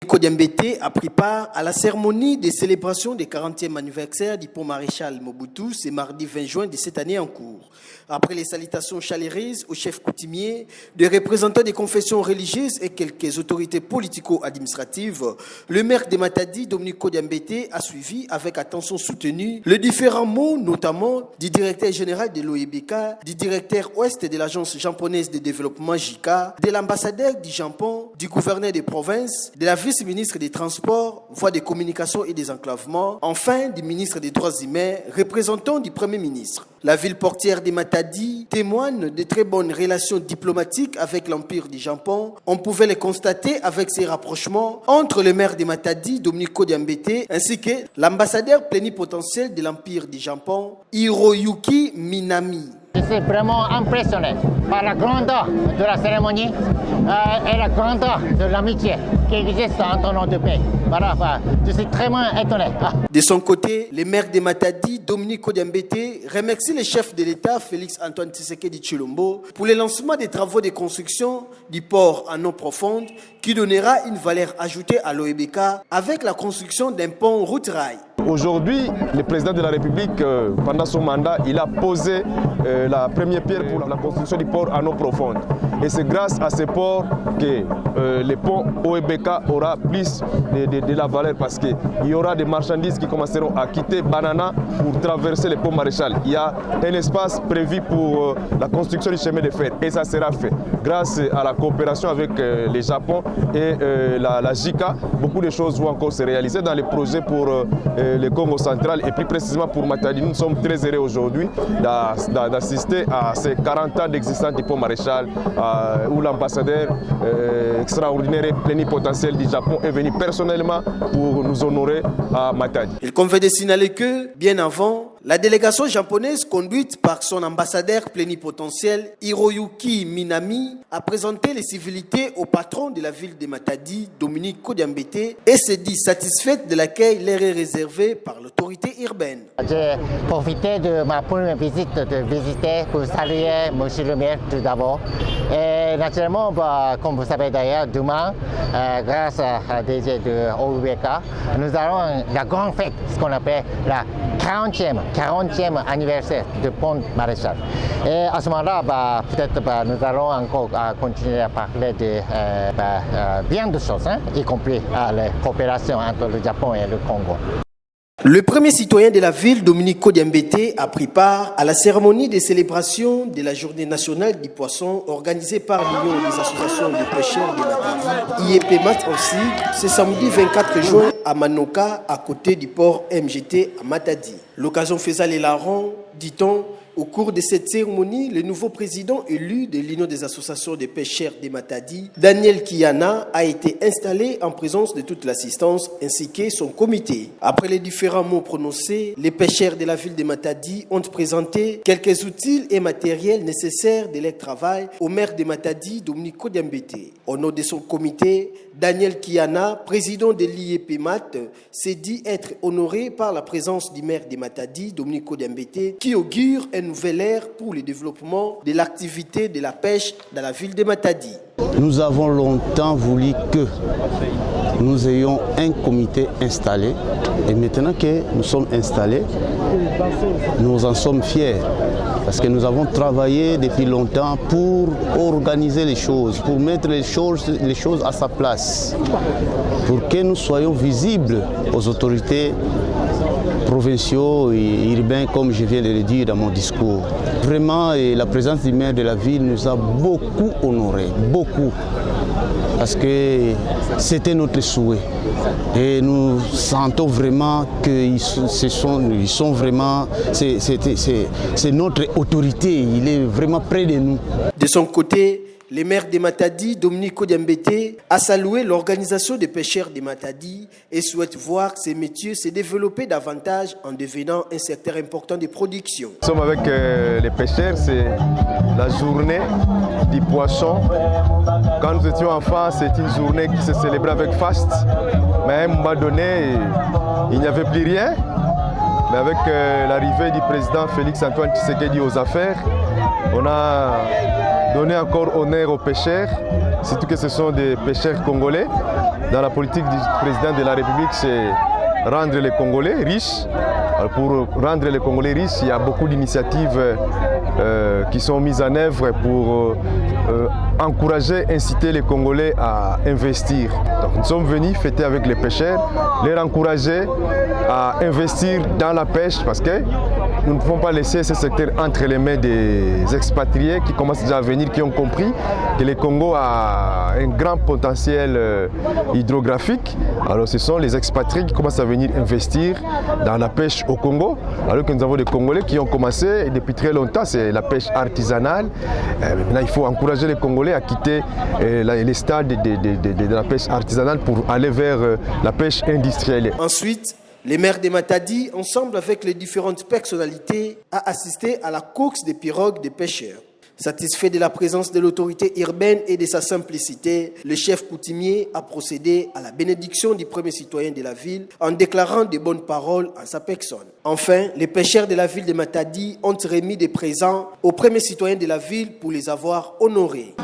Kodiambete a pris part à la cérémonie de célébration du 40e anniversaire du pont Maréchal Mobutu, ce mardi 20 juin de cette année en cours. Après les salutations chaleureuses au chef coutumier, des représentants des confessions religieuses et quelques autorités politico-administratives, le maire de Matadi, Dominique Kodiambete, a suivi avec attention soutenue les différents mots, notamment du directeur général de l'OEBK, du directeur ouest de l'agence japonaise de développement JICA, de l'ambassadeur du Japon, du gouverneur des provinces, de la vice-ministre des Transports, voies des communications et des enclavements, enfin du ministre des Droits humains, représentant du Premier ministre. La ville portière de Matadi témoigne de très bonnes relations diplomatiques avec l'Empire du Japon. On pouvait les constater avec ces rapprochements entre le maire de Matadi, Dominique Kodiambete, ainsi que l'ambassadeur plénipotentiel de l'Empire du Japon, Hiroyuki Minami. Je suis vraiment impressionné par la grandeur de la cérémonie et la grandeur de l'amitié qui existe entre nos deux pays. Voilà, je suis très étonné. De son côté, le maire de Matadi, Dominique Kodiambete, remercie le chef de l'État, Félix-Antoine Tshisekedi Tshilombo, pour le lancement des travaux de construction du port en eau profonde qui donnera une valeur ajoutée à l'OEBK avec la construction d'un pont route-rail. Aujourd'hui, le président de la République, pendant son mandat, il a posé la première pierre pour la construction du port en eau profonde. Et c'est grâce à ce port que le pont OEBK aura plus de la valeur parce qu'il y aura des marchandises qui commenceront à quitter Banana pour traverser le pont Maréchal. Il y a un espace prévu pour la construction du chemin de fer et ça sera fait. Grâce à la coopération avec le Japon et la JICA, beaucoup de choses vont encore se réaliser dans les projets pour le Congo central et plus précisément pour Matadi. Nous sommes très heureux aujourd'hui d'assister à ces 40 ans d'existence du pont Maréchal où l'ambassadeur extraordinaire et plénipotentiel du Japon est venu personnellement pour nous honorer à Matadi. Il convient de signaler que, bien avant, la délégation japonaise conduite par son ambassadeur plénipotentiel Hiroyuki Minami a présenté les civilités au patron de la ville de Matadi, Dominique Kodiambete, et s'est dit satisfaite de l'accueil leur est réservé par l'autorité urbaine. J'ai profité de ma première visite de visiter pour saluer M. le maire tout d'abord. Et naturellement, comme vous savez d'ailleurs, demain, grâce à DG de OEBK, nous allons la grande fête, ce qu'on appelle la 40e anniversaire du pont Maréchal. Et à ce moment-là, peut-être nous allons encore continuer à parler de bien de choses, y compris la coopération entre le Japon et le Congo. Le premier citoyen de la ville, Dominique Kodiambete, a pris part à la cérémonie de célébration de la Journée nationale du poisson organisée par l'Union des associations de pêcheurs de Matadi, IEPMAT aussi, ce samedi 24 juin à Manoka, à côté du port MGT à Matadi. L'occasion faisait les larrons, dit-on. Au cours de cette cérémonie, le nouveau président élu de l'Union des associations de pêcheurs de Matadi, Daniel Kiyana, a été installé en présence de toute l'assistance ainsi que son comité. Après les différents mots prononcés, les pêcheurs de la ville de Matadi ont présenté quelques outils et matériels nécessaires de leur travail au maire de Matadi, Dominique Kodiambete. Au nom de son comité, Daniel Kiyana, président de l'IEPMAT, s'est dit être honoré par la présence du maire de Matadi, Dominique Kodiambete, qui augure une nouvelle ère pour le développement de l'activité de la pêche dans la ville de Matadi. Nous avons longtemps voulu que nous ayons un comité installé et maintenant que nous sommes installés, nous en sommes fiers parce que nous avons travaillé depuis longtemps pour organiser les choses, pour mettre les choses à sa place, pour que nous soyons visibles aux autorités provinciaux et urbains, comme je viens de le dire dans mon discours. Vraiment, la présence du maire de la ville nous a beaucoup honorés, beaucoup, parce que c'était notre souhait. Et nous sentons vraiment qu'ils sont vraiment, c'est notre autorité, il est vraiment près de nous. De son côté, le maire de Matadi, Dominique Kodiambete, a salué l'organisation des pêcheurs de Matadi et souhaite voir ces métiers se développer davantage en devenant un secteur important de production. Nous sommes avec les pêcheurs, c'est la journée du poisson. Quand nous étions enfants, c'est une journée qui se célébrait avec faste. Mais à un moment donné, il n'y avait plus rien. Mais avec l'arrivée du président Félix-Antoine Tshisekedi aux affaires, on a donné encore honneur aux pêcheurs, surtout que ce sont des pêcheurs congolais. dans la politique du président de la République, c'est rendre les Congolais riches. Alors pour rendre les Congolais riches, il y a beaucoup d'initiatives qui sont mises en œuvre pour encourager, inciter les Congolais à investir. Donc nous sommes venus fêter avec les pêcheurs, les encourager à investir dans la pêche parce que nous ne pouvons pas laisser ce secteur entre les mains des expatriés qui commencent déjà à venir, qui ont compris que le Congo a un grand potentiel hydrographique. Alors ce sont les expatriés qui commencent à venir investir dans la pêche au Congo, alors que nous avons des Congolais qui ont commencé depuis très longtemps, c'est la pêche artisanale. Maintenant il faut encourager les Congolais à quitter les stades de la pêche artisanale pour aller vers la pêche industrielle. Ensuite, les maires de Matadi, ensemble avec les différentes personnalités, a assisté à la course des pirogues des pêcheurs. Satisfait de la présence de l'autorité urbaine et de sa simplicité, le chef coutumier a procédé à la bénédiction du premier citoyen de la ville en déclarant de bonnes paroles en sa personne. Enfin, les pêcheurs de la ville de Matadi ont remis des présents aux premiers citoyens de la ville pour les avoir honorés.